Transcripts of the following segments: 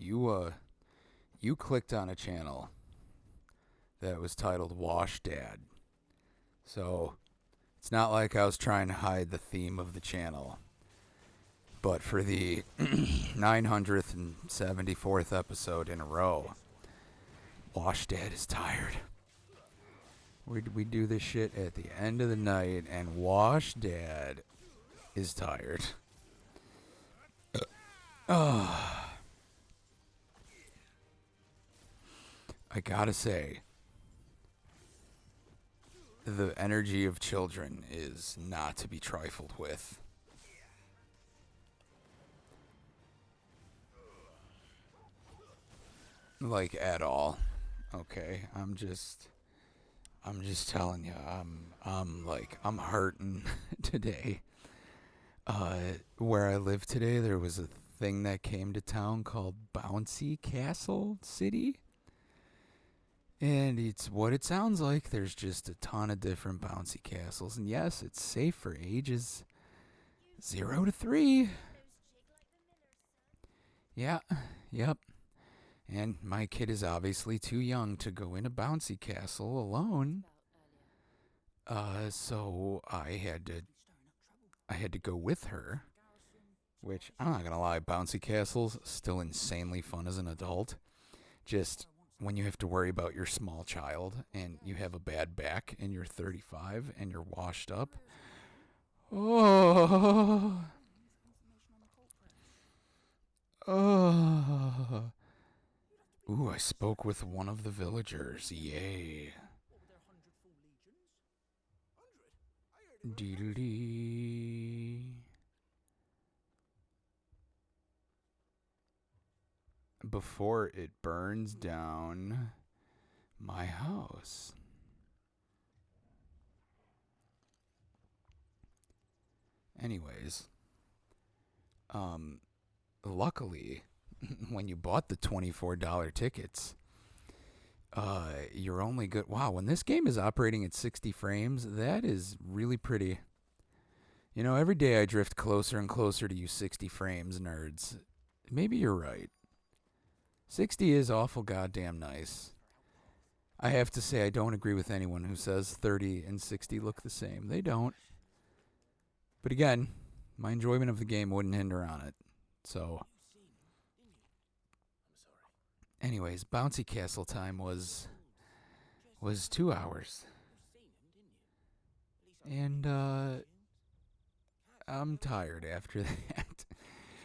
you clicked on a channel that was titled Wash Dad. So it's not like I was trying to hide the theme of the channel. But for the 974th episode in a row, Wash Dad is tired. We do this shit at the end of the night, and Wash Dad is tired. I gotta say, the energy of children is not to be trifled with. Like, at all. Okay, I'm just telling you, I'm hurting today. Where I live today, there was a thing that came to town called Bouncy Castle City. And it's what it sounds like. There's just a ton of different bouncy castles. And yes, it's safe for ages 0 to 3. Yeah, yep. And my kid is obviously too young to go in a bouncy castle alone. So I had to go with her. Which, I'm not gonna lie, bouncy castles, still insanely fun as an adult. Just when you have to worry about your small child and you have a bad back and you're 35 and you're washed up. Oh. Oh. Ooh, I spoke with one of the villagers. Yay. Dee-dee-dee. Before it burns down my house. Anyways, luckily, when you bought the $24 tickets, you're only good. Wow, when this game is operating at 60 frames, that is really pretty. You know, every day I drift closer and closer to you 60 frames, nerds. Maybe you're right. 60 is awful goddamn nice. I have to say I don't agree with anyone who says 30 and 60 look the same. They don't. But again, my enjoyment of the game wouldn't hinder on it. So, anyways, bouncy castle time was 2 hours. And I'm tired after that.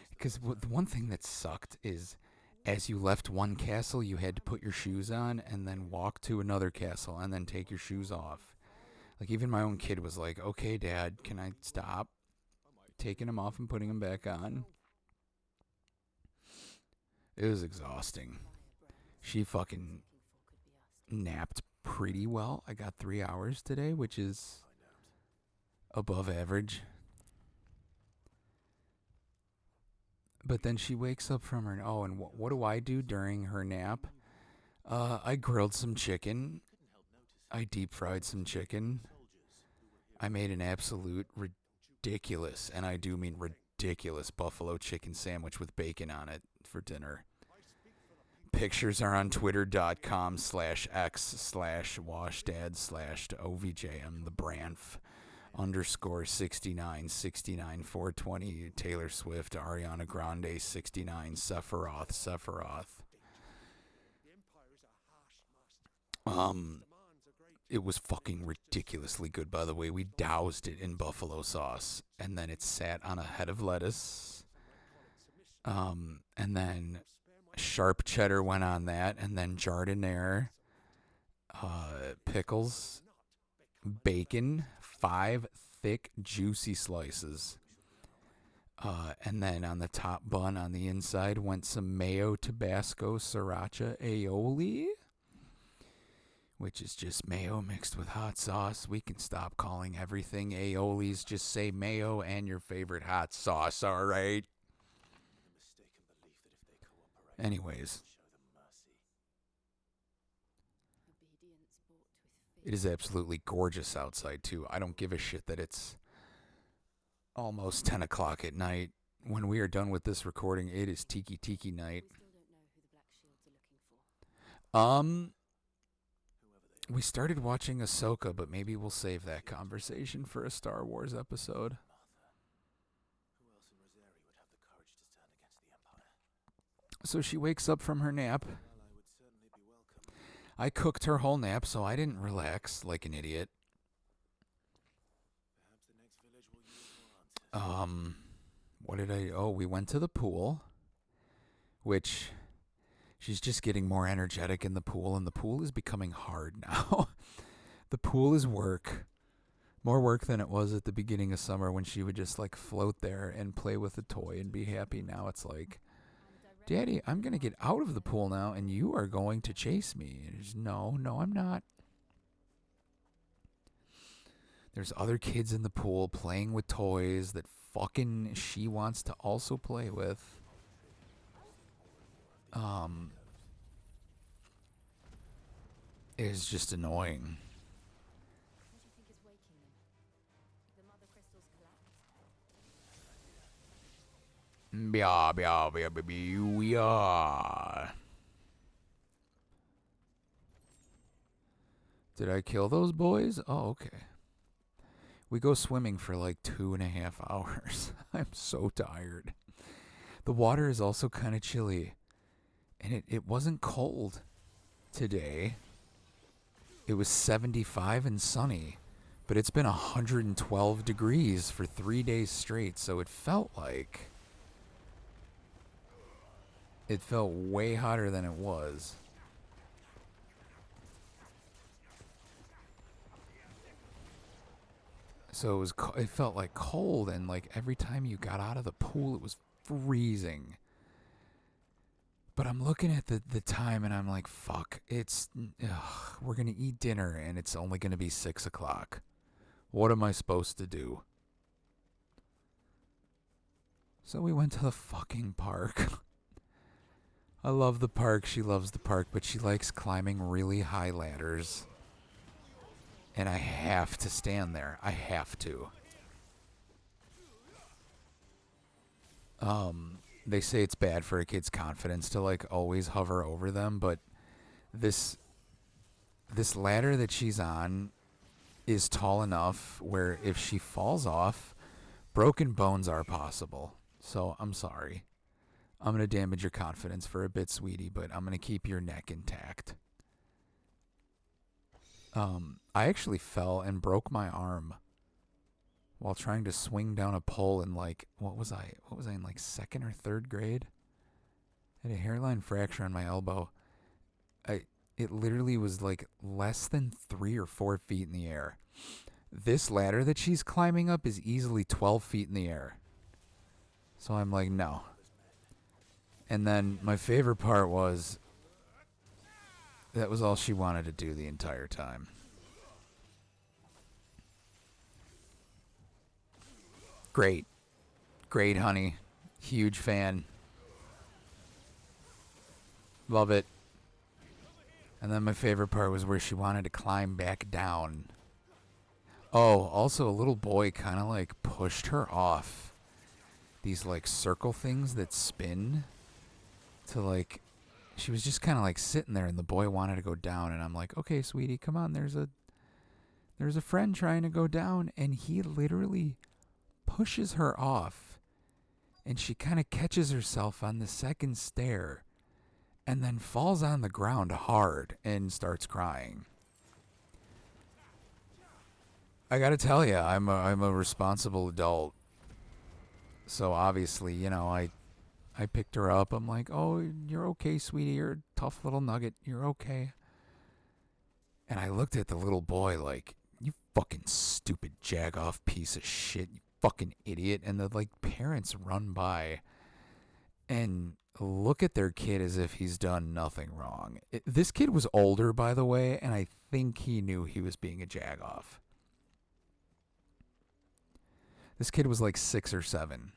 Because the one thing that sucked is, as you left one castle, you had to put your shoes on and then walk to another castle and then take your shoes off. Like, even my own kid was like, okay, Dad, can I stop taking them off and putting them back on? It was exhausting. She fucking napped pretty well. I got 3 hours today, which is above average. But then she wakes up from her... Oh, and what do I do during her nap? I grilled some chicken. I deep fried some chicken. I made an absolute ridiculous, and I do mean ridiculous, buffalo chicken sandwich with bacon on it for dinner. Pictures are on twitter.com/x/washdad/OVJM, the Branf _69 69 420 Taylor Swift Ariana Grande 69 Sephiroth. It was fucking ridiculously good, by the way. We doused it in buffalo sauce, and then it sat on a head of lettuce. And then sharp cheddar went on that, and then jardiniere, pickles, bacon, 5 thick, juicy slices. And then on the top bun on the inside went some mayo, Tabasco, sriracha, aioli, which is just mayo mixed with hot sauce. We can stop calling everything aiolis. Just say mayo and your favorite hot sauce, all right? Anyways, it is absolutely gorgeous outside, too. I don't give a shit that it's almost 10 o'clock at night. When we are done with this recording, it is Tiki Tiki night. Um, we started watching Ahsoka, but maybe we'll save that conversation for a Star Wars episode. So she wakes up from her nap. I cooked her whole nap, so I didn't relax like an idiot. What did I... Oh, we went to the pool, which she's just getting more energetic in the pool, and the pool is becoming hard now. The pool is work. More work than it was at the beginning of summer when she would just like float there and play with a toy and be happy. Now it's like, Daddy, I'm going to get out of the pool now and you are going to chase me. And it's, no, I'm not. There's other kids in the pool playing with toys that fucking she wants to also play with. It's just annoying. Yeah. Did I kill those boys? Oh, okay. We go swimming for like 2.5 hours. I'm so tired. The water is also kind of chilly. And it wasn't cold today. It was 75 and sunny. But it's been 112 degrees for 3 days straight. So it felt like... It felt way hotter than it was. So it felt like cold, and like every time you got out of the pool, it was freezing. But I'm looking at the time, and I'm like, fuck, we're going to eat dinner, and it's only going to be 6 o'clock. What am I supposed to do? So we went to the fucking park. I love the park. She loves the park, but she likes climbing really high ladders. And I have to stand there. I have to. They say it's bad for a kid's confidence to like always hover over them, but this ladder that she's on is tall enough where if she falls off, broken bones are possible. So I'm sorry. I'm going to damage your confidence for a bit, sweetie, but I'm going to keep your neck intact. I actually fell and broke my arm while trying to swing down a pole in like, what was I in like 2nd or 3rd grade? I had a hairline fracture on my elbow. It literally was like less than 3 or 4 feet in the air. This ladder that she's climbing up is easily 12 feet in the air. So I'm like, no. And then my favorite part was that was all she wanted to do the entire time. Great. Great, honey. Huge fan. Love it. And then my favorite part was where she wanted to climb back down. Oh, also a little boy kind of like pushed her off these like circle things that spin to like, she was just kind of like sitting there and the boy wanted to go down and I'm like, okay, sweetie, come on. There's a friend trying to go down and he literally pushes her off and she kind of catches herself on the 2nd stair and then falls on the ground hard and starts crying. I gotta tell you, I'm a responsible adult. So obviously, you know, I picked her up. I'm like, oh, you're okay, sweetie. You're a tough little nugget. You're okay. And I looked at the little boy like, you fucking stupid jag-off piece of shit. You fucking idiot. And the like parents run by and look at their kid as if he's done nothing wrong. This kid was older, by the way, and I think he knew he was being a jag-off. This kid was like 6 or 7.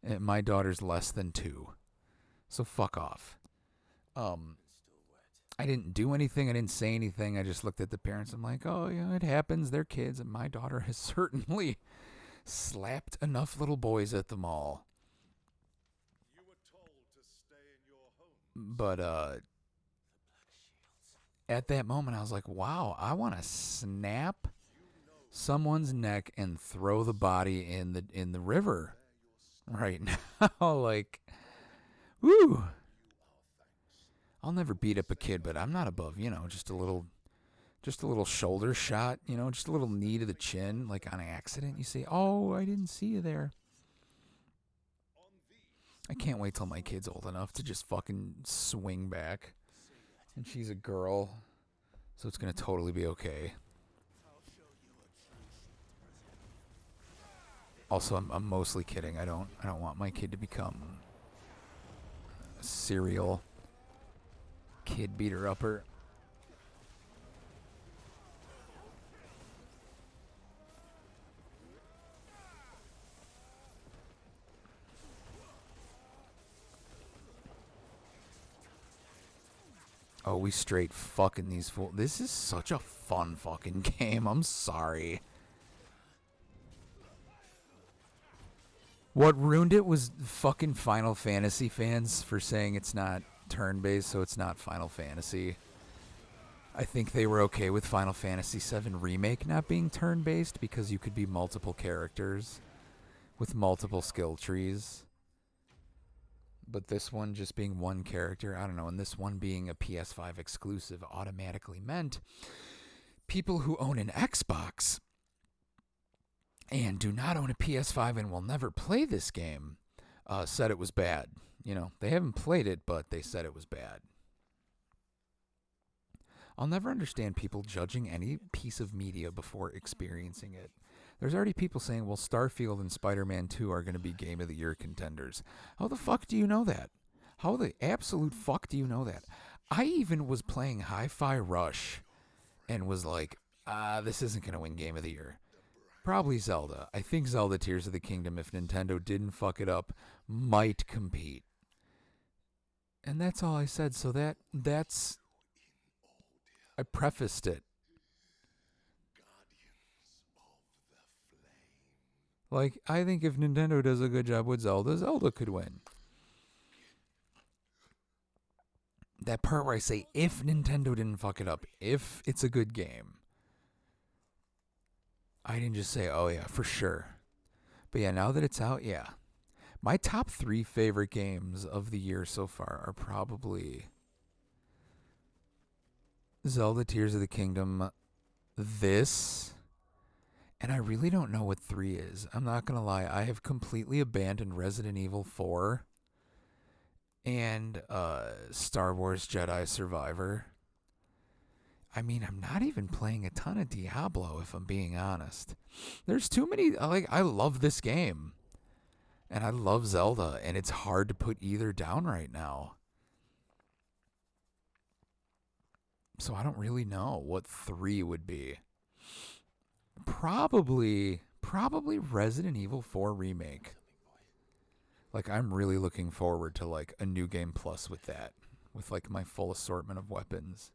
And my daughter's less than 2. So fuck off. I didn't do anything. I didn't say anything. I just looked at the parents. I'm like, oh, yeah, it happens. They're kids. And my daughter has certainly slapped enough little boys at the mall. But, at that moment, I was like, wow, I want to snap someone's neck and throw the body in the river right now. Like, woo. I'll never beat up a kid, but I'm not above, just a little shoulder shot, just a little knee to the chin, like on accident. You say, oh, I didn't see you there. I can't wait till my kid's old enough to just fucking swing back. And she's a girl, so it's going to totally be okay. Also, I'm mostly kidding. I don't want my kid to become a serial kid beater-upper. Oh, we straight fucking these fools. This is such a fun fucking game. I'm sorry. What ruined it was fucking Final Fantasy fans for saying it's not turn-based, so it's not Final Fantasy. I think they were okay with Final Fantasy VII Remake not being turn-based because you could be multiple characters with multiple skill trees. But this one just being one character, I don't know, and this one being a PS5 exclusive automatically meant people who own an Xbox and do not own a PS5 and will never play this game said it was bad. They haven't played it, but they said it was bad. I'll never understand people judging any piece of media before experiencing it. There's already people saying, well, Starfield and Spider-Man 2 are going to be Game of the Year contenders. How the fuck do you know that? How the absolute fuck do you know that? I even was playing Hi-Fi Rush and was like, this isn't going to win Game of the Year. Probably Zelda. I think Zelda Tears of the Kingdom, if Nintendo didn't fuck it up, might compete. And that's all I said. So that's... I prefaced it. Like, I think if Nintendo does a good job with Zelda, Zelda could win. That part where I say, if Nintendo didn't fuck it up, if it's a good game. I didn't just say, oh yeah, for sure. But yeah, now that it's out, yeah. My top 3 favorite games of the year so far are probably Zelda Tears of the Kingdom, this... And I really don't know what 3 is. I'm not going to lie. I have completely abandoned Resident Evil 4 and Star Wars Jedi Survivor. I mean, I'm not even playing a ton of Diablo, if I'm being honest. There's too many... I love this game. And I love Zelda, and it's hard to put either down right now. So I don't really know what 3 would be. Probably Resident Evil 4 Remake. Like, I'm really looking forward to, like, a New Game Plus with that. With, like, my full assortment of weapons.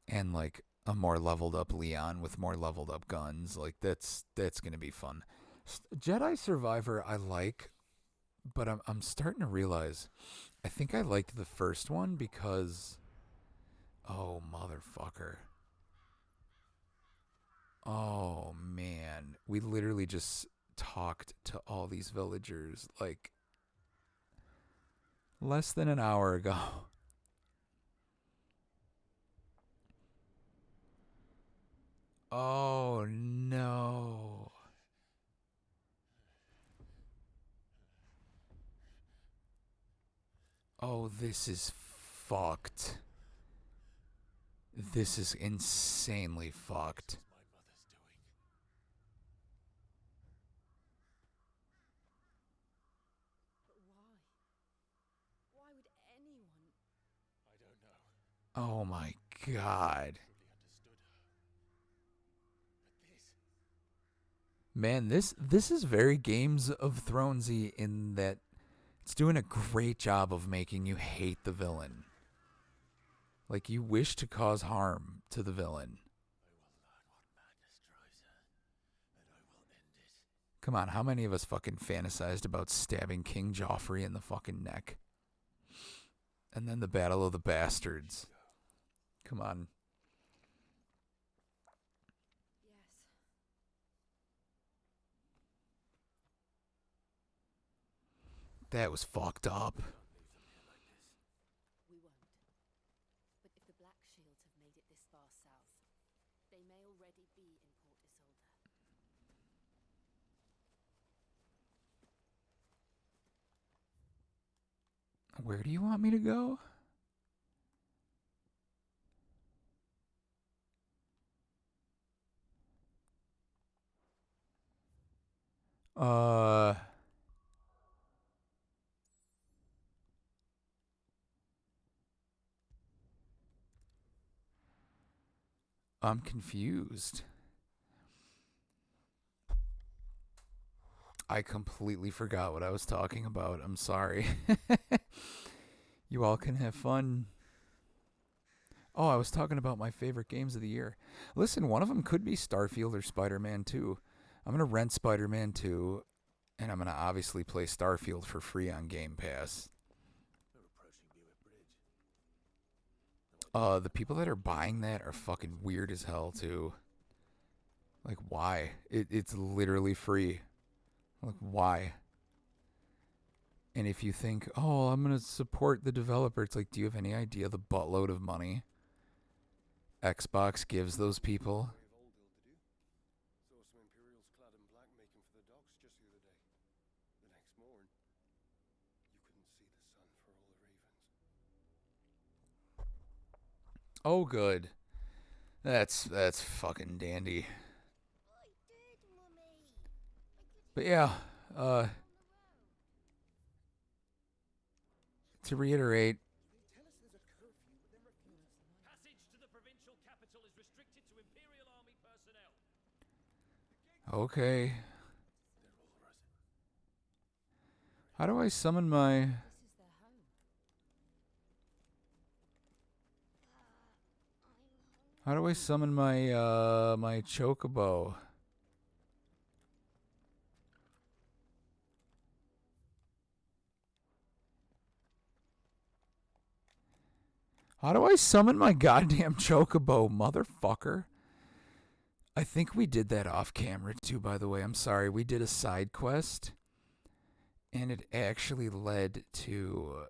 And, like, a more leveled up Leon with more leveled up guns. Like, that's going to be fun. Jedi Survivor I like, but I'm starting to realize I think I liked the first one because... Oh, motherfucker. Oh, man. We literally just talked to all these villagers, like, less than an hour ago. Oh, no. Oh, this is fucked. This is insanely fucked. Oh my god. Man, this is very Games of Thronesy in that it's doing a great job of making you hate the villain. Like, you wish to cause harm to the villain. Come on, how many of us fucking fantasized about stabbing King Joffrey in the fucking neck? And then the Battle of the Bastards. Come on. That was fucked up. We won't. But if the Black Shields have made it this far south, they may already be in Port Isolde. Where do you want me to go? I'm confused. I completely forgot what I was talking about. I'm sorry. You all can have fun. Oh, I was talking about my favorite games of the year. Listen, one of them could be Starfield or Spider-Man 2. I'm going to rent Spider-Man 2, and I'm going to obviously play Starfield for free on Game Pass. The people that are buying that are fucking weird as hell, too. Like, why? It's literally free. Like, why? And if you think, oh, I'm going to support the developer, it's like, do you have any idea the buttload of money Xbox gives those people? Oh, good. That's fucking dandy. But yeah, to reiterate, Passage to the provincial capital is restricted to Imperial Army personnel. okay. How do I summon my... This is their home. How do I summon my, my chocobo? How do I summon my goddamn chocobo, motherfucker? I think we did that off camera too, by the way. I'm sorry. We did a side quest, and it actually led to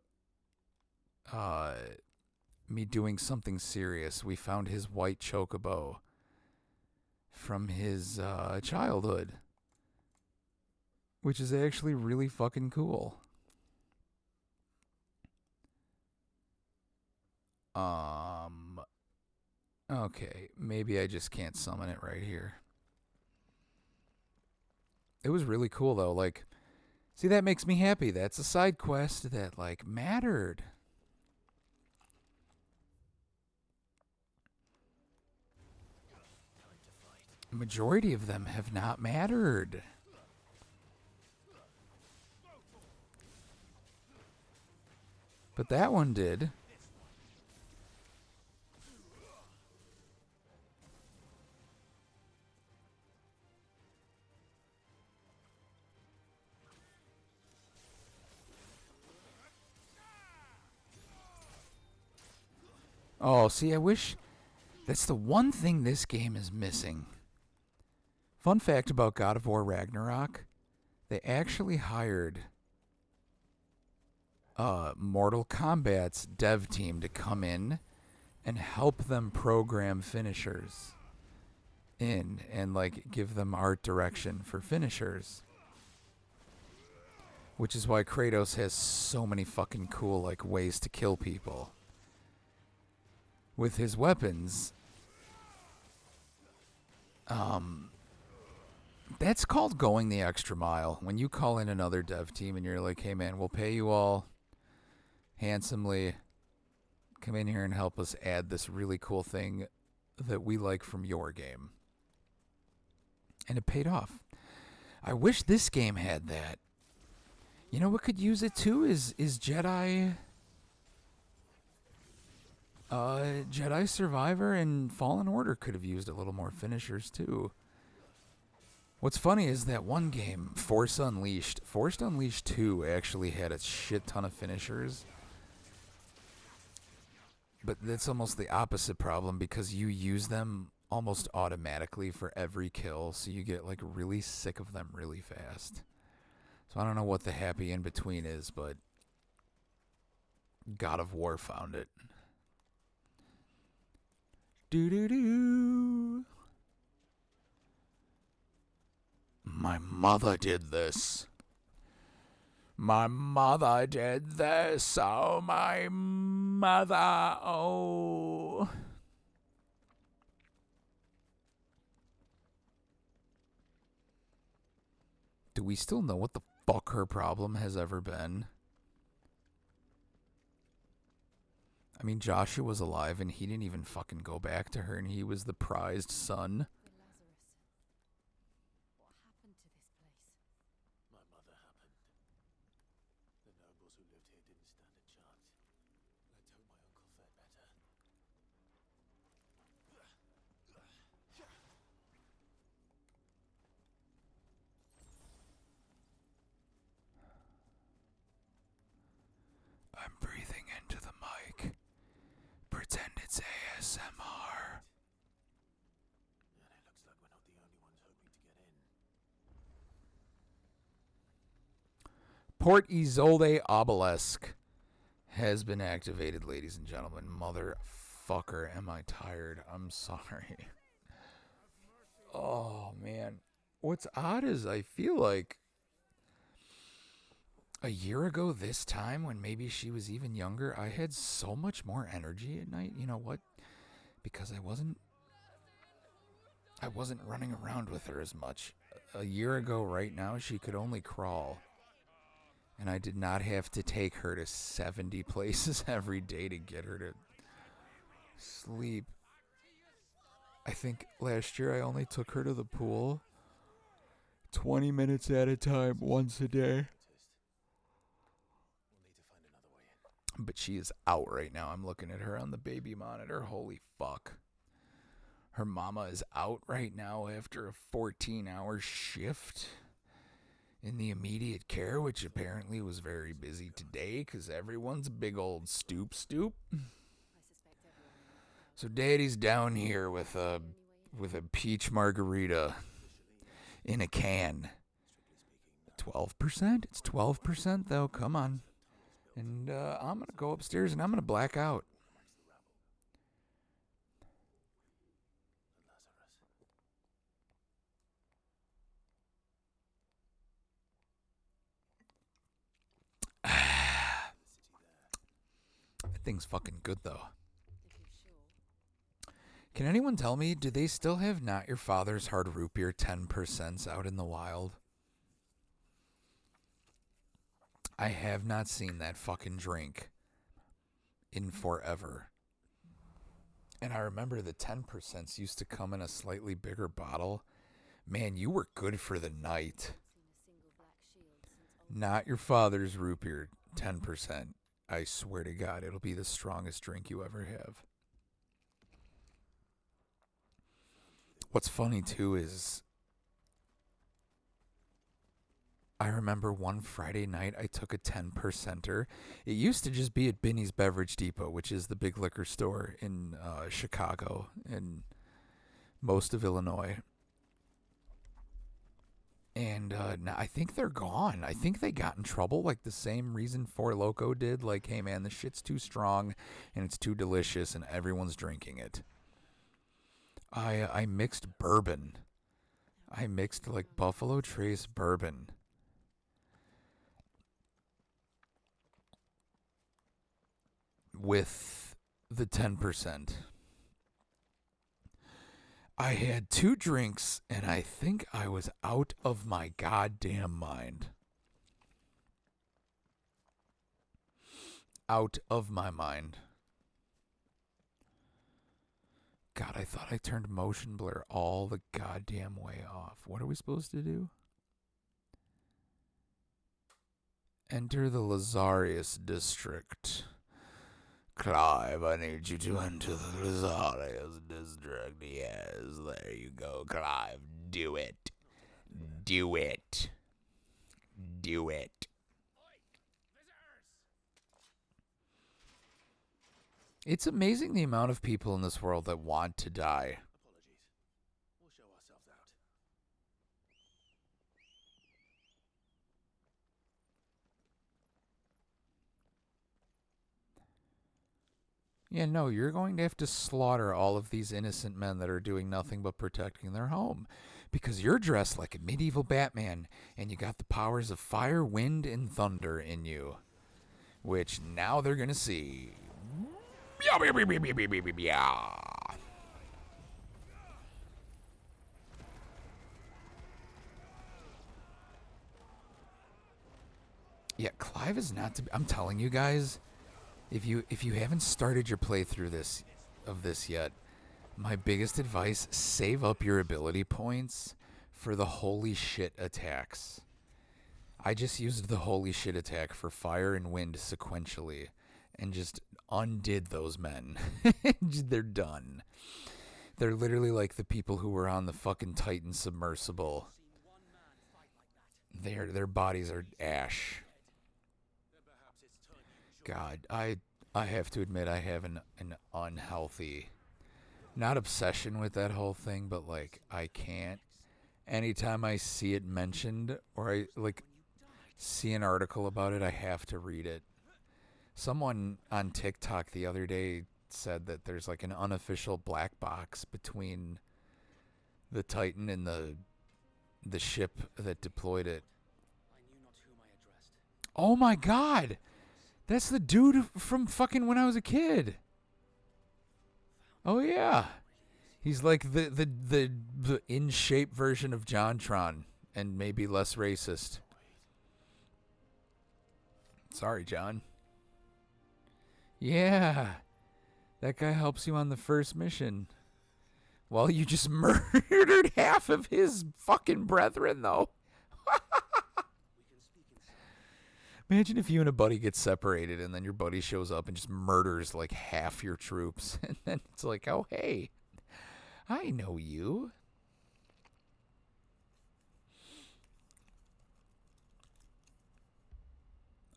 me doing something serious. We found his white chocobo from his childhood, which is actually really fucking cool. Okay, maybe I just can't summon it right here. It was really cool though. Like, see, that makes me happy. That's a side quest that like mattered. A majority of them have not mattered. But that one did. Oh, see, I wish... That's the one thing this game is missing. Fun fact about God of War Ragnarok. They actually hired Mortal Kombat's dev team to come in and help them program finishers in and like give them art direction for finishers. Which is why Kratos has so many fucking cool like ways to kill people with his weapons. That's called going the extra mile. When you call in another dev team and you're like, hey man, we'll pay you all handsomely. Come in here and help us add this really cool thing that we like from your game. And it paid off. I wish this game had that. You know what could use it too is Jedi... Jedi Survivor and Fallen Order could have used a little more finishers too. What's funny is that one game, Force Unleashed 2 actually had a shit ton of finishers. But that's almost the opposite problem because you use them almost automatically for every kill, so you get like really sick of them really fast. So I don't know what the happy in between is, but God of War found it. Do do do. My mother did this. My mother did this. Oh, my mother. Oh. Do we still know what the fuck her problem has ever been? I mean, Joshua was alive and he didn't even fucking go back to her, and he was the prized son. The Lazarus. What happened to this place? My mother happened. The nobles who lived here didn't stand a chance. Let's hope my uncle fared better. I'm breathing into the mic. Pretend it's ASMR. And it looks like we're not the only ones hoping to get in. Port Isolde Obelisk has been activated, ladies and gentlemen. Motherfucker, am I tired? I'm sorry. Oh, man. What's odd is I feel like a year ago this time, when maybe she was even younger, I had so much more energy at night. You know what? Because I wasn't running around with her as much. A year ago right now, she could only crawl. And I did not have to take her to 70 places every day to get her to sleep. I think last year I only took her to the pool 20 minutes at a time, once a day. We'll need to find another way in. But she is out right now. I'm looking at her on the baby monitor. Holy fuck. Her mama is out right now after a 14-hour shift in the immediate care, which apparently was very busy today because everyone's a big old stoop. I suspect everyone So daddy's down here with a peach margarita in a can. 12%? It's 12% though. Come on. And I'm going to go upstairs and I'm going to black out. That thing's fucking good though. if you're sure. Can anyone tell me, do they still have Not Your Father's Hard Root Beer 10% out in the wild? I have not seen that fucking drink in forever. And I remember the 10% used to come in a slightly bigger bottle. Man, you were good for the night. Seen a single black shield since old. Not Your Father's Root Beer 10%. I swear to God, it'll be the strongest drink you ever have. What's funny too is I remember one Friday night I took a 10%er. It used to just be at Binny's Beverage Depot, which is the big liquor store in Chicago and most of Illinois. And now I think they're gone. I think they got in trouble like the same reason Four Loko did. Like, hey man, this shit's too strong and it's too delicious and everyone's drinking it. I mixed bourbon. I mixed like Buffalo Trace bourbon with the 10%. I had 2 drinks and I think I was out of my goddamn mind. Out of my mind. God, I thought I turned motion blur all the goddamn way off. What are we supposed to do? Enter the Lazarius district. Clive, I need you to enter the Lazarius district. Yes, there you go, Clive. Do it. Do it. Do it. It's amazing the amount of people in this world that want to die. Apologies. We'll show ourselves out. Yeah, no, you're going to have to slaughter all of these innocent men that are doing nothing but protecting their home. Because you're dressed like a medieval Batman, and you got the powers of fire, wind, and thunder in you. Which now they're going to see. Yeah, Clive is not to be, I'm telling you guys, if you haven't started your playthrough of this yet, my biggest advice, save up your ability points for the holy shit attacks. I just used the holy shit attack for fire and wind sequentially and just undid those men. They're done. They're literally like the people who were on the fucking Titan submersible. Their bodies are ash. God, I have to admit I have an unhealthy, not obsession with that whole thing, but like I can't. Anytime I see it mentioned or I like see an article about it, I have to read it. Someone on TikTok the other day said that there's like an unofficial black box between the Titan and the ship that deployed it. Oh my God! That's the dude from fucking when I was a kid. Oh yeah. He's like the in shape version of JonTron and maybe less racist. Sorry, John. Yeah. That guy helps you on the first mission. Well, you just murdered half of his fucking brethren, though. Imagine if you and a buddy get separated and then your buddy shows up and just murders like half your troops. And then it's like, oh, hey, I know you.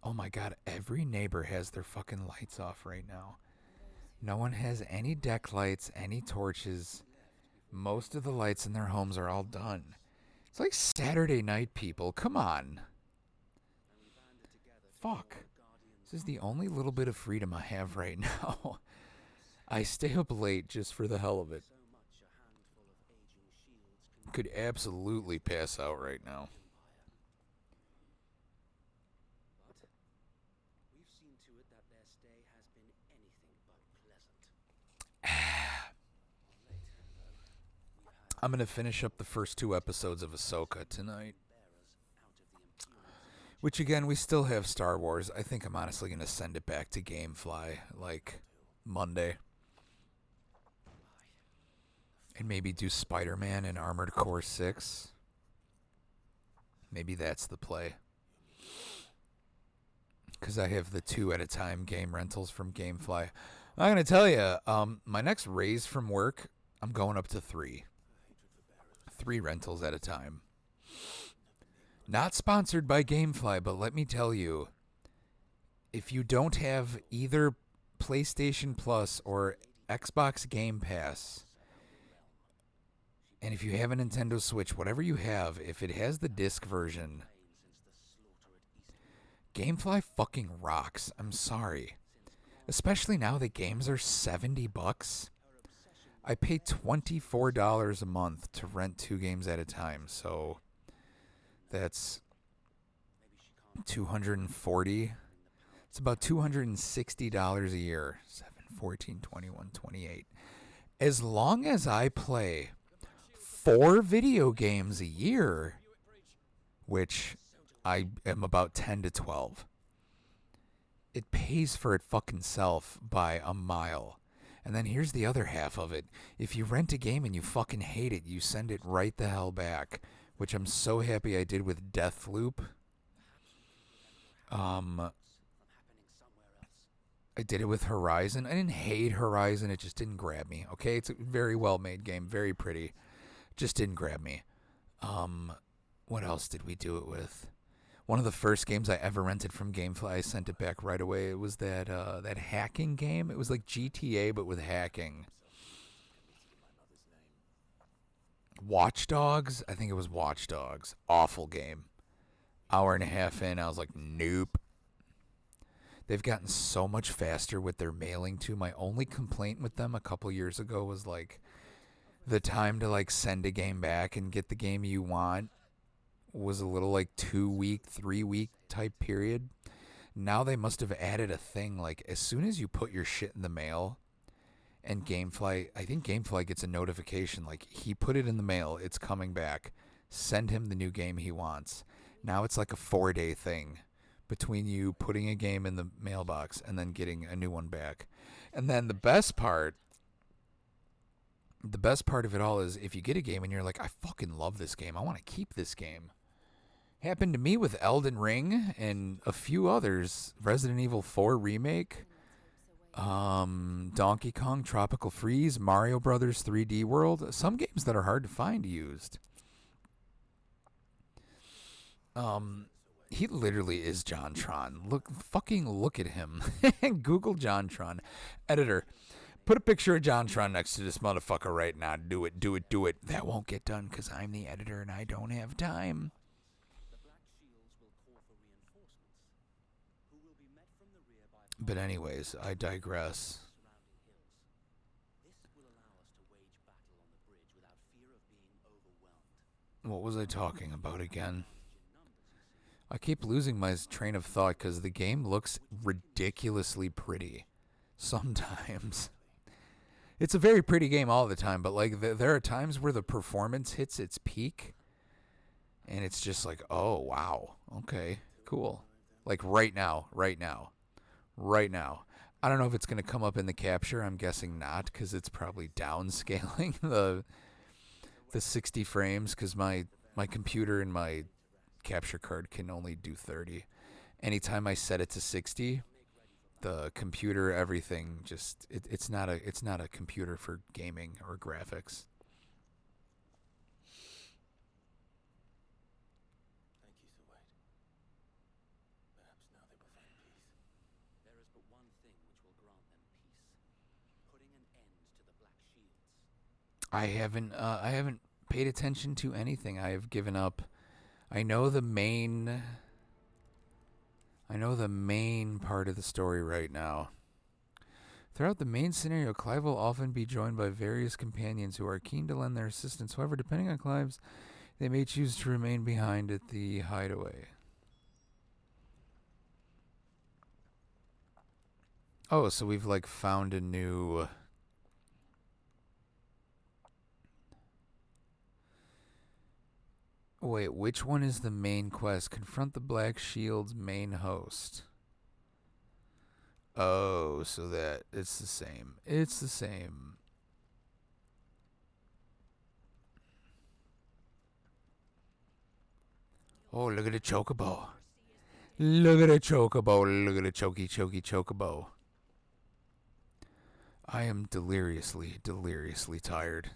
Oh my God, every neighbor has their fucking lights off right now. No one has any deck lights, any torches. Most of the lights in their homes are all done. It's like Saturday night, people. Come on. Fuck. This is the only little bit of freedom I have right now. I stay up late just for the hell of it. Could absolutely pass out right now. I'm going to finish up the first 2 episodes of Ahsoka tonight. Which, again, we still have Star Wars. I think I'm honestly going to send it back to Gamefly, like, Monday. And maybe do Spider-Man and Armored Core 6. Maybe that's the play. Because I have the 2 at a time game rentals from Gamefly. I'm going to tell you, my next raise from work, I'm going up to 3. 3 rentals at a time. Not sponsored by Gamefly, but let me tell you, if you don't have either PlayStation Plus or Xbox Game Pass, and if you have a Nintendo Switch, whatever you have, if it has the disc version, Gamefly fucking rocks. I'm sorry. Especially now that games are $70. I pay $24 a month to rent 2 games at a time, so that's $240. It's about $260 a year. 7, 14, 21, 28. As long as I play 4 video games a year, which I am about 10 to 12, it pays for it fucking self by a mile. And then here's the other half of it. If you rent a game and you fucking hate it, you send it right the hell back, which I'm so happy I did with Deathloop. I did it with Horizon. I didn't hate Horizon. It just didn't grab me. Okay, it's a very well-made game, very pretty. Just didn't grab me. What else did we do it with? One of the first games I ever rented from GameFly, I sent it back right away. It was that that hacking game. It was like GTA but with hacking. Watch Dogs? I think it was Watch Dogs. Awful game. Hour and a half in, I was like, nope. They've gotten so much faster with their mailing too. My only complaint with them a couple years ago was like the time to like send a game back and get the game you want was a little like 2-week, 3-week type period. Now they must have added a thing like as soon as you put your shit in the mail and GameFly, I think GameFly gets a notification like he put it in the mail, it's coming back. Send him the new game he wants. Now it's like a 4-day thing between you putting a game in the mailbox and then getting a new one back. And then the best part of it all is if you get a game and you're like, I fucking love this game. I want to keep this game. Happened to me with Elden Ring and a few others. Resident Evil 4 Remake, Donkey Kong Tropical Freeze, Mario Brothers 3D World. Some games that are hard to find used. He literally is JonTron. Look at him. Google JonTron. Editor, put a picture of JonTron next to this motherfucker right now. Do it. That won't get done because I'm the editor and I don't have time. But anyways, I digress. What was I talking about again? I keep losing my train of thought because the game looks ridiculously pretty sometimes. It's a very pretty game all the time, but like there are times where the performance hits its peak and it's just like, oh, wow. Okay, cool. Like right now. I don't know if it's going to come up in the capture. I'm guessing not because it's probably downscaling the 60 frames because my computer and my capture card can only do 30. Anytime I set it to 60, the computer, everything just it's not a computer for gaming or graphics. Thank you, Sir Wade. Perhaps now they will find peace. There is but one thing which will grant them peace. Putting an end to the Black Shields. I haven't paid attention to anything. I have given up. I know the main part of the story right now. Throughout the main scenario, Clive will often be joined by various companions who are keen to lend their assistance. However, depending on Clive's, they may choose to remain behind at the hideaway. Oh, so we've like found a new... Wait, which one is the main quest? Confront the Black Shield's main host. Oh, so that it's the same. It's the same. Oh, look at the chocobo. Look at the chocobo. Look at the chocobo. I am deliriously tired.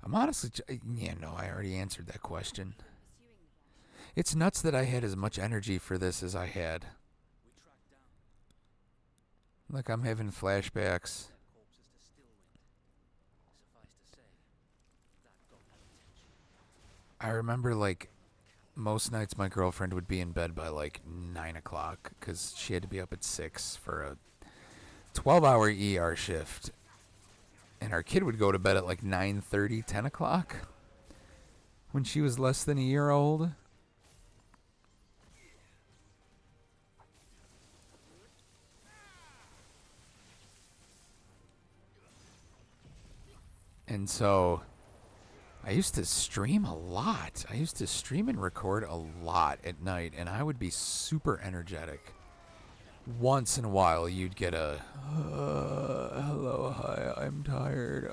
I'm honestly... I already answered that question. It's nuts that I had as much energy for this as I had. Like, I'm having flashbacks. I remember, like, most nights my girlfriend would be in bed by, like, 9 o'clock because she had to be up at 6 for a 12-hour ER shift. And our kid would go to bed at like 9:30, 10 o'clock when she was less than a year old. And so I used to stream a lot. I used to stream and record a lot at night, and I would be super energetic. Once in a while, you'd get a, hello, hi, I'm tired.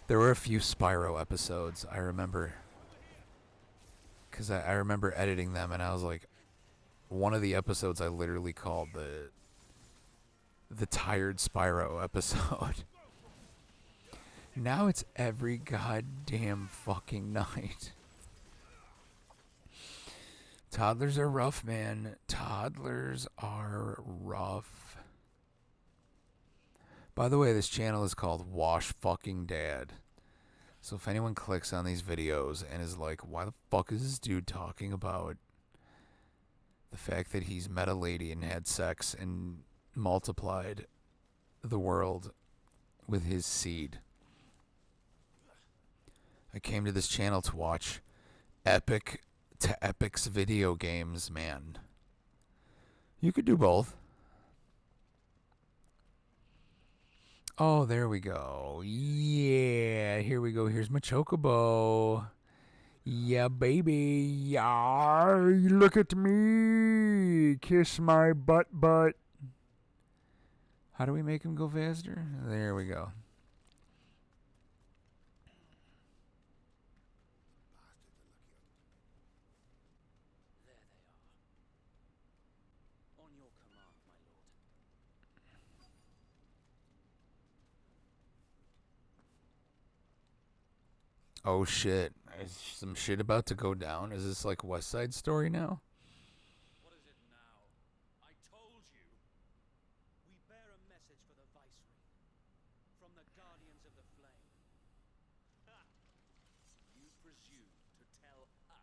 There were a few Spyro episodes, I remember. Because I remember editing them, and I was like, one of the episodes I literally called the Tired Spyro episode. Now it's every goddamn fucking night. Toddlers are rough, man. Toddlers are rough. By the way, this channel is called Wash Fucking Dad. So if anyone clicks on these videos and is like, why the fuck is this dude talking about the fact that he's met a lady and had sex and multiplied the world with his seed? I came to this channel to watch epic to epics video games, man. You could do both. Oh, there we go. Yeah, here we go. Here's my chocobo. Yeah, baby. Yeah, look at me. Kiss my butt. How do we make him go faster? There we go. There they are. On your command, my lord. Oh shit. Is some shit about to go down? Is this like West Side Story now? What is it now? I told you. We bear a message for the Viceroy. From the Guardians of the Flame. Ha! You presume to tell us that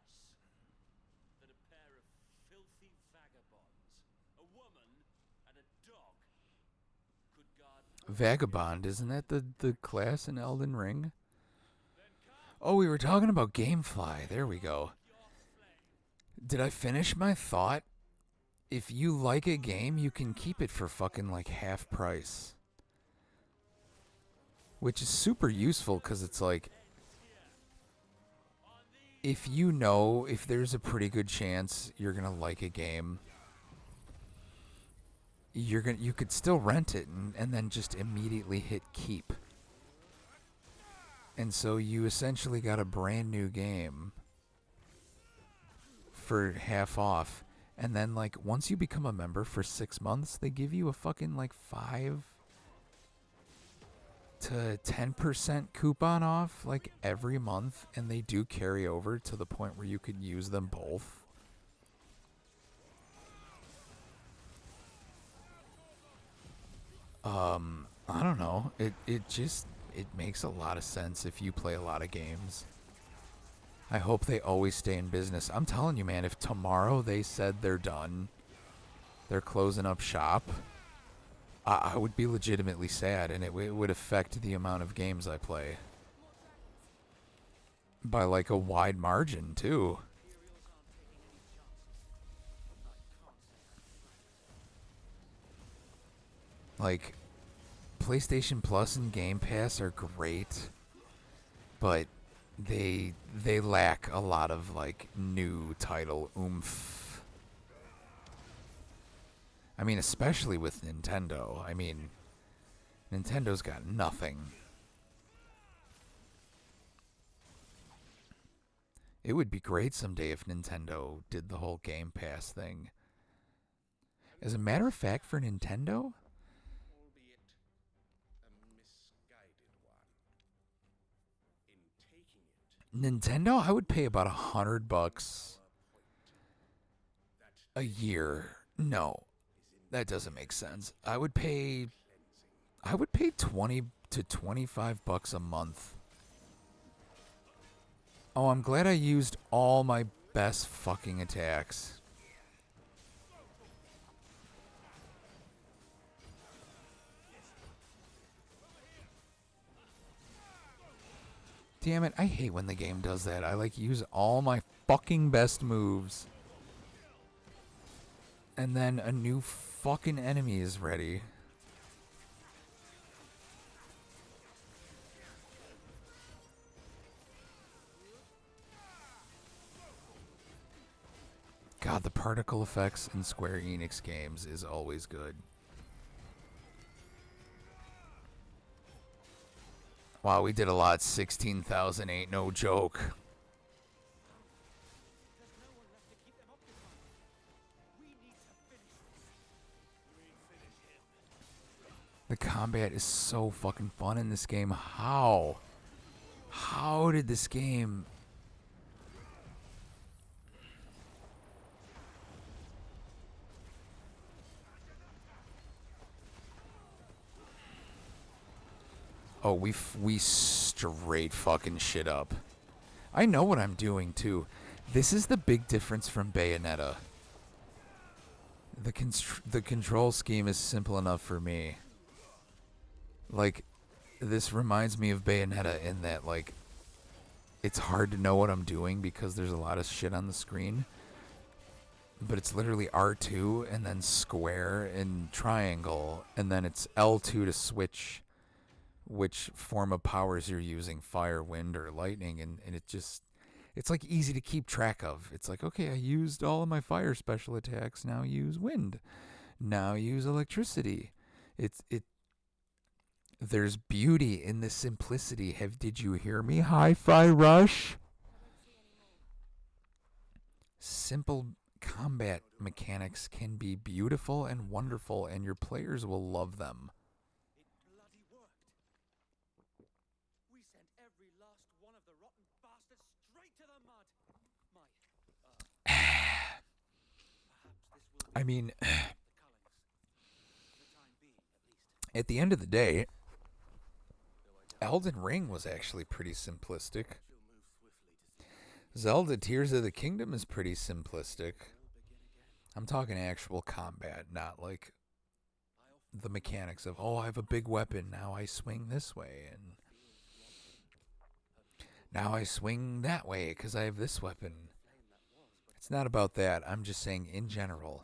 a pair of filthy vagabonds, a woman and a dog, could guard... Vagabond, isn't that the class in Elden Ring? Oh, we were talking about Gamefly. There we go. Did I finish my thought? If you like a game, you can keep it for fucking like half price. Which is super useful because it's like, if you know if there's a pretty good chance you're gonna like a game, you could still rent it and then just immediately hit keep. And so you essentially got a brand new game for half off. And then like once you become a member for 6 months, they give you a fucking like 5 to 10% coupon off like every month, and they do carry over to the point where you could use them both. I don't know. It makes a lot of sense if you play a lot of games. I hope they always stay in business. I'm telling you, man, if tomorrow they said they're done, they're closing up shop, I would be legitimately sad, and it would affect the amount of games I play. By like a wide margin, too. Like, PlayStation Plus and Game Pass are great, but they lack a lot of like new title oomph. I mean, especially with Nintendo. I mean, Nintendo's got nothing. It would be great someday if Nintendo did the whole Game Pass thing. As a matter of fact, for Nintendo, Albeit a misguided one. In taking it, Nintendo, I would pay about $100 a year. No, that doesn't make sense. I would pay 20 to $25 a month. Oh, I'm glad I used all my best fucking attacks. Damn it, I hate when the game does that. I like use all my fucking best moves. And then a new fucking enemy is ready. God, the particle effects in Square Enix games is always good. Wow, we did a lot. 16,000 ain't no joke. The combat is so fucking fun in this game. How? How did this game... Oh, we straight fucking shit up. I know what I'm doing too. This is the big difference from Bayonetta. The control scheme is simple enough for me. Like, this reminds me of Bayonetta in that, like, it's hard to know what I'm doing because there's a lot of shit on the screen. But it's literally R2 and then square and triangle, and then it's L2 to switch which form of powers you're using, fire, wind, or lightning, and it's like easy to keep track of. It's like, okay, I used all of my fire special attacks, now use wind. Now use electricity. There's beauty in the simplicity. Did you hear me? Hi-Fi Rush? Simple combat mechanics can be beautiful and wonderful, and your players will love them. It bloody worked. We sent every last one of the rotten bastards straight to the mud. Perhaps this will I mean, the Cullings. For the time being, at least. at the end of the day, Elden Ring was actually pretty simplistic. Zelda Tears of the Kingdom is pretty simplistic. I'm talking actual combat, not like the mechanics of, oh, I have a big weapon, now I swing this way, and now I swing that way because I have this weapon. It's not about that. I'm just saying in general.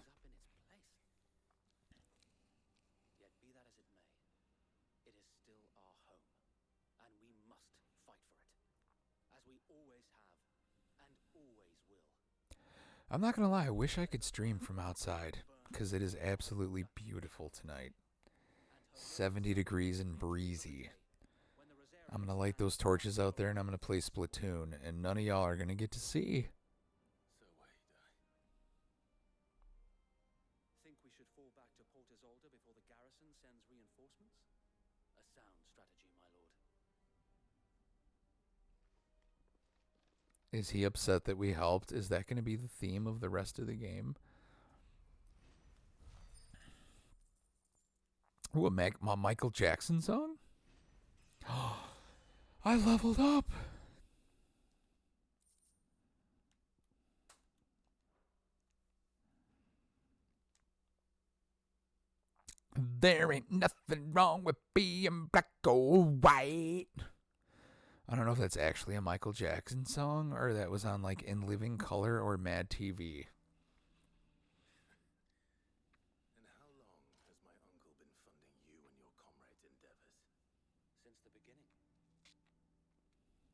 Yet be that as it may, it is still our home, and we must fight for it, as we always have and always will. I'm not going to lie, I wish I could stream from outside because it is absolutely beautiful tonight. 70 degrees and breezy. I'm going to light those torches out there and I'm going to play Splatoon, and none of y'all are going to get to see. Think we should fall back to Port Isolde before the garrison sends reinforcements? A sound strategy, my lord. Is he upset that we helped? Is that going to be the theme of the rest of the game? Ooh, a Michael Jackson song? I leveled up! There ain't nothing wrong with being black or white. I don't know if that's actually a Michael Jackson song or that was on like In Living Color or Mad TV. And how long has my uncle been funding you and your comrades' endeavors? Since the beginning.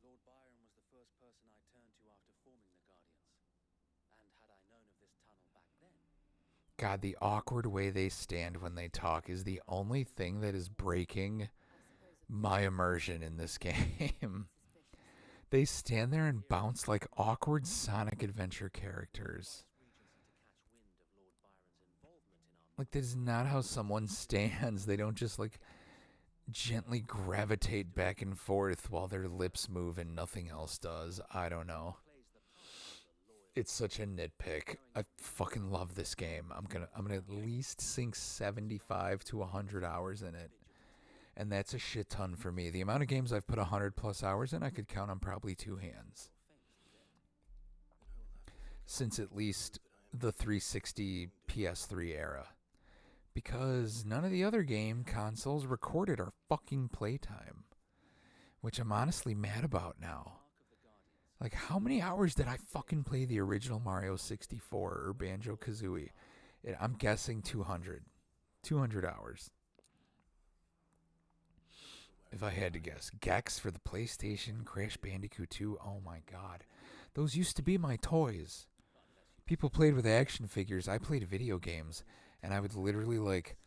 Lord Byron was the first person I turned to after forming the Guardians. And had I known of this tunnel back then... God, the awkward way they stand when they talk is the only thing that is breaking my immersion in this game. They stand there and bounce like awkward Sonic Adventure characters. Like, that is not how someone stands. They don't just, like, gently gravitate back and forth while their lips move and nothing else does. I don't know. It's such a nitpick. I fucking love this game. I'm gonna at least sink 75 to 100 hours in it. And that's a shit ton for me. The amount of games I've put 100 plus hours in, I could count on probably two hands. Since at least the 360 PS3 era. Because none of the other game consoles recorded our fucking playtime. Which I'm honestly mad about now. Like, how many hours did I fucking play the original Mario 64 or Banjo-Kazooie? I'm guessing 200. 200 hours. If I had to guess. Gex for the PlayStation, Crash Bandicoot 2. Oh my god. Those used to be my toys. People played with action figures. I played video games. And I would literally, like,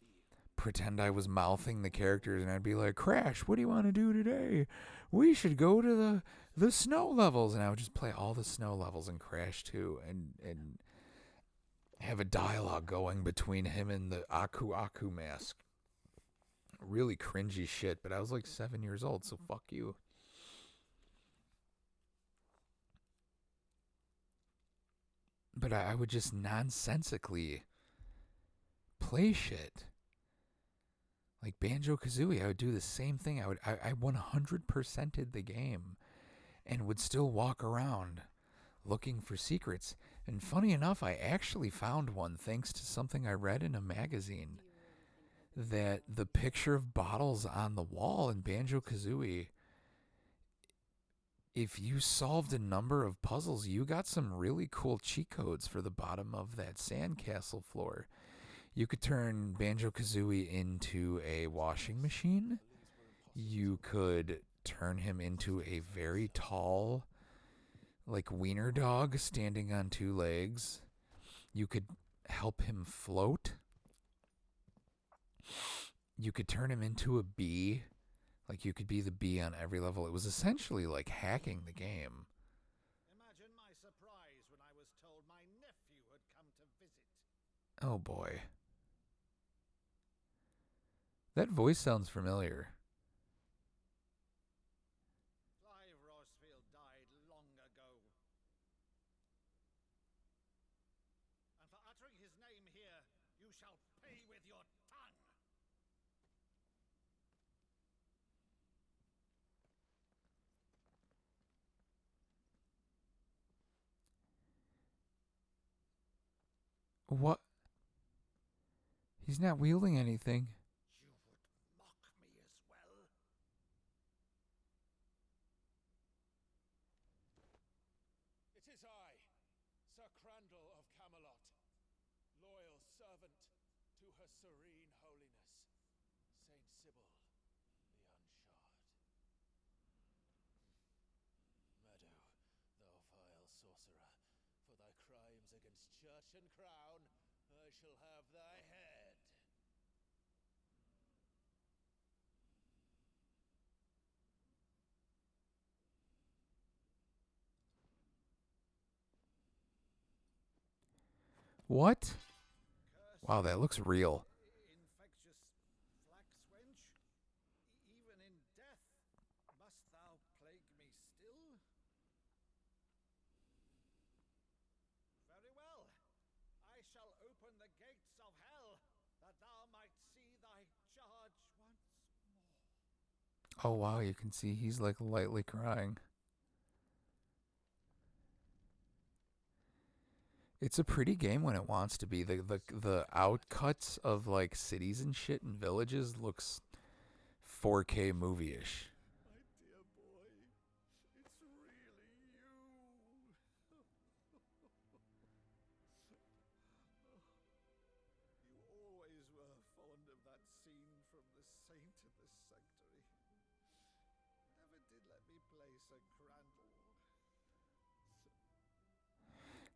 pretend I was mouthing the characters. And I'd be like, Crash, what do you want to do today? We should go to the snow levels. And I would just play all the snow levels in Crash 2. And have a dialogue going between him and the Aku Aku mask. Really cringy shit, but I was like 7 years old, so fuck you. But I would just nonsensically play shit. Like Banjo-Kazooie, I would do the same thing. I 100%ed the game and would still walk around looking for secrets. And funny enough, I actually found one thanks to something I read in a magazine, that the picture of bottles on the wall in Banjo-Kazooie, if you solved a number of puzzles, you got some really cool cheat codes for the bottom of that sandcastle floor. You could turn Banjo-Kazooie into a washing machine. You could turn him into a very tall, like, wiener dog standing on two legs. You could help him float. You could turn him into a bee. Like, you could be the bee on every level. It was essentially like hacking the game. Imagine my surprise when I was told my nephew had come to visit. Oh boy. That voice sounds familiar. Clive Rosfield died long ago. And for uttering his name here, you shall pay with your tongue. What? He's not wielding anything. You would mock me as well? It is I, Sir Crandall of Camelot, loyal servant to her serene holiness, Saint Sybil the Unshod. Meadow, thou vile sorcerer, for thy crimes against church and crown, I shall have thy head. What? Curse Wow, that looks real. infectious flax wench. Even in death, must thou plague me still? Very well. I shall open the gates of hell, that thou might see thy charge once more. Oh wow, you can see he's like lightly crying. It's a pretty game when it wants to be. The outcuts of like cities and shit and villages looks 4K movie-ish. My dear boy, it's really you. You always were fond of that scene from The Saint of the Sanctuary. Never did let me play Sir Crandall.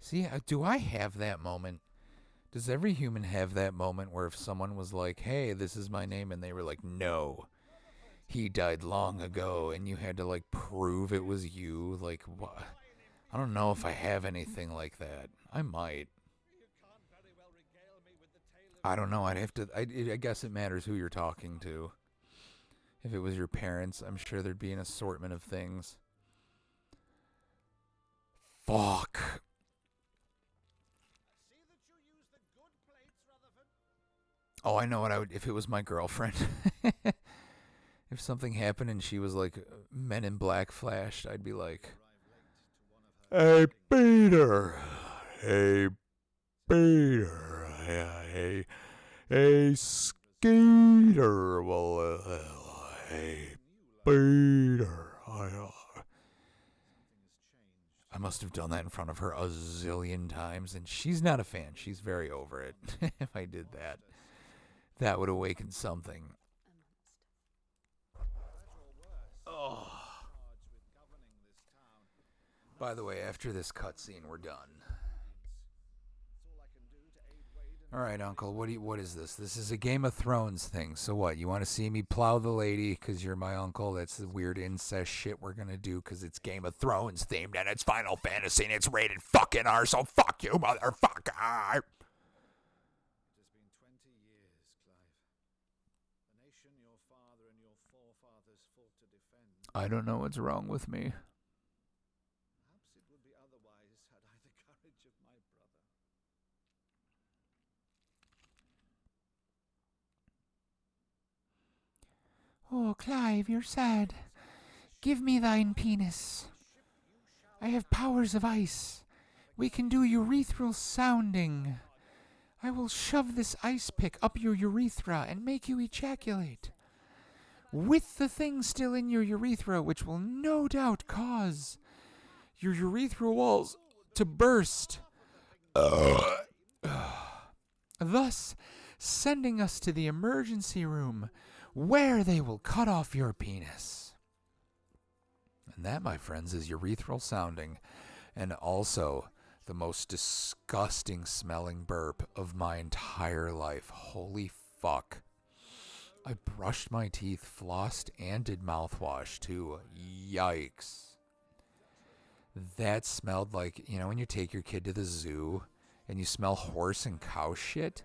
See, do I have that moment? Does every human have that moment where if someone was like, hey, this is my name, and they were like, no, he died long ago, and you had to like prove it was you? Like, what? I don't know if I have anything like that. I might. You can't very well regale me with the tale of I don't know. I'd have to. I guess it matters who you're talking to. If it was your parents, I'm sure there'd be an assortment of things. Fuck. See that you use the good plates, Rutherford. Oh, I know what I would if it was my girlfriend. If something happened and she was like Men in Black flashed, I'd be like, "Hey Peter, hey Peter, hey Skeeter, well, hey Peter." I must have done that in front of her a zillion times, and she's not a fan. She's very over it. If I did that, that would awaken something. Oh. By the way, after this cutscene, we're done. All right, Uncle. What is this? This is a Game of Thrones thing. So what? You want to see me plow the lady because you're my uncle? That's the weird incest shit we're gonna do because it's Game of Thrones themed and it's Final Fantasy and it's rated fucking R. So fuck you, motherfucker. It has been 20 years, Clive. The nation your father and your forefathers fought to defend. I don't know what's wrong with me. Perhaps it would be otherwise had I the courage of my brother. Oh, Clive, you're sad. Give me thine penis. I have powers of ice. We can do urethral sounding. I will shove this ice pick up your urethra and make you ejaculate. With the thing still in your urethra, which will no doubt cause your urethral walls to burst. Thus, sending us to the emergency room, where they will cut off your penis. And that, my friends, is urethral sounding, and also the most disgusting smelling burp of my entire life. Holy fuck. I brushed my teeth, flossed, and did mouthwash too. Yikes. That smelled like, you know, when you take your kid to the zoo and you smell horse and cow shit?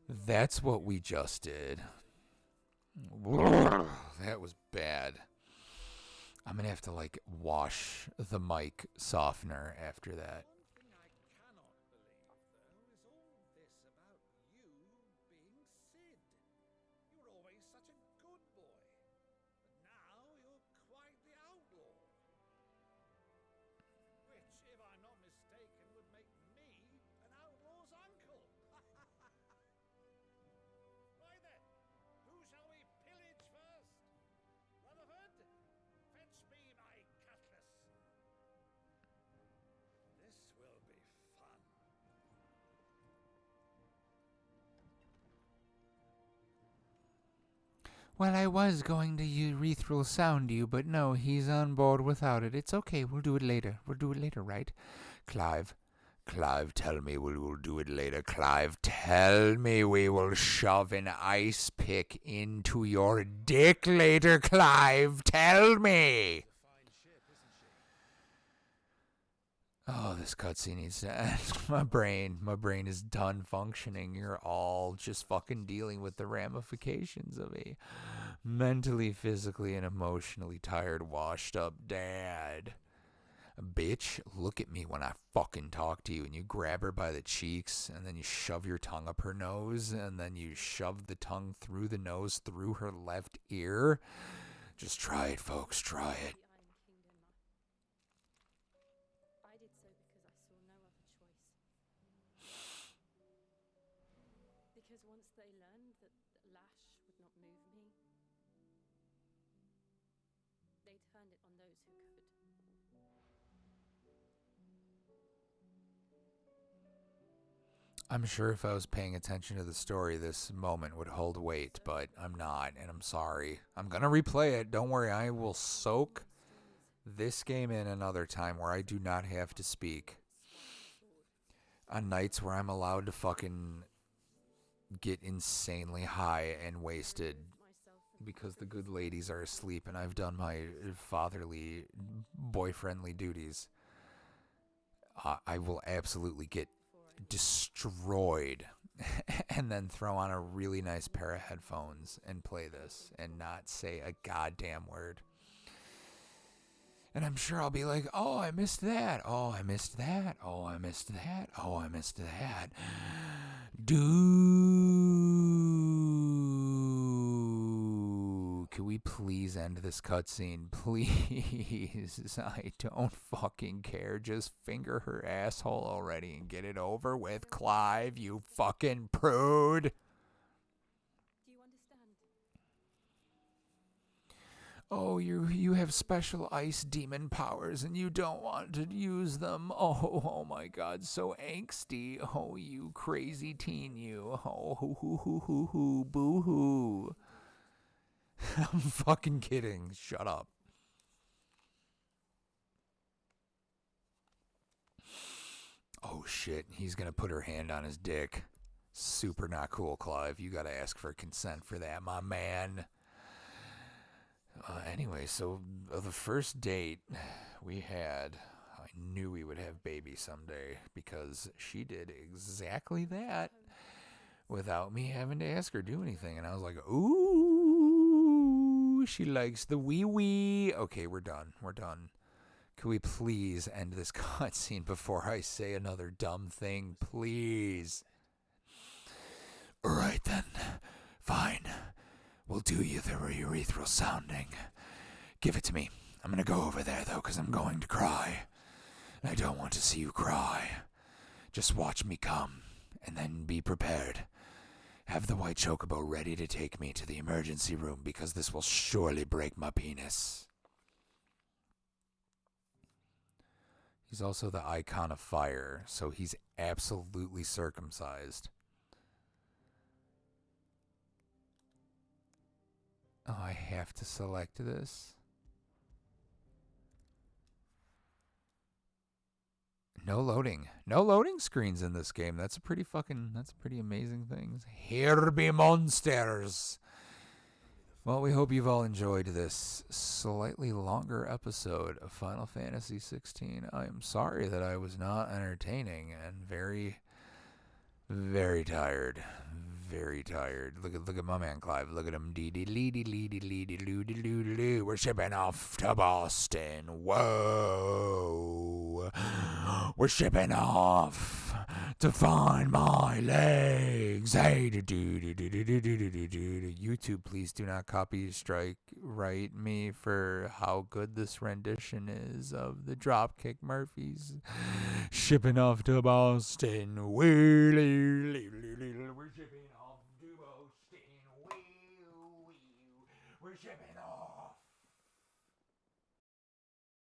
That's what we just did. That was bad. I'm going to have to, like, wash the mic softener after that. One thing I cannot believe, though, is all this about you being Sid. You were always such a good boy, but now you're quite the outlaw. Which, if I'm not mistaken, would make me an outlaw's uncle. Right then, who shall we pillage first? Rutherford, fetch me my cutlass. This will be fun. Well, I was going to urethral sound you, but no, he's on board without it. It's okay, we'll do it later. We'll do it later, right? Clive, tell me we will do it later. Clive, tell me we will shove an ice pick into your dick later, Clive. Tell me. Fine ship, isn't she? Oh, this cutscene needs to end. My brain is done functioning. You're all just fucking dealing with the ramifications of a mentally, physically, and emotionally tired, washed up dad. Bitch, look at me when I fucking talk to you. And you grab her by the cheeks, and then you shove your tongue up her nose, and then you shove the tongue through the nose, through her left ear. Just try it, folks, try it. The Iron Kingdom. I did so because I saw no other choice. Because once they learned that Lash would not move me, they turned it on those who could. I'm sure if I was paying attention to the story, this moment would hold weight, but I'm not, and I'm sorry. I'm gonna replay it. Don't worry, I will soak this game in another time where I do not have to speak. On nights where I'm allowed to fucking get insanely high and wasted because the good ladies are asleep and I've done my fatherly, boyfriendly duties. I will absolutely get destroyed and then throw on a really nice pair of headphones and play this and not say a goddamn word. And I'm sure I'll be like, oh, I missed that. Oh, I missed that. Oh, I missed that. Oh, I missed that. Dude, can we please end this cutscene? Please. I don't fucking care. Just finger her asshole already and get it over with, Clive, you fucking prude. Do you understand? Oh, you have special ice demon powers and you don't want to use them. Oh my God, so angsty. Oh, you crazy teen, you. Oh, hoo, boo hoo. I'm fucking kidding. Shut up. Oh shit, he's gonna put her hand on his dick. Super not cool, Clive. You gotta ask for consent for that, my man. Anyway, so the first date we had, I knew we would have baby someday because she did exactly that without me having to ask her do anything. And I was like, ooh, she likes the wee wee. Okay, we're done. We're done. Can we please end this cutscene before I say another dumb thing? Please. All right then. Fine. We'll will do you the urethral sounding. Give it to me. I'm gonna go over there, though, because I'm going to cry. I don't want to see you cry. Just watch me come, and then be prepared. Have the white chocobo ready to take me to the emergency room, because this will surely break my penis. He's also the icon of fire, so he's absolutely circumcised. Oh, I have to select this. No loading. No loading screens in this game. That's a pretty amazing thing. Here be monsters. Well, we hope you've all enjoyed this slightly longer episode of Final Fantasy 16. I am sorry that I was not entertaining and very, very tired. Very tired. Look at my man Clive. Look at him. We're shipping off to Boston. Whoa. We're shipping off to find my legs. Hey, YouTube, please do not copy strike right me for how good this rendition is of the Dropkick Murphys. Shipping off to Boston. We're shipping off to Boston. We're shipping off.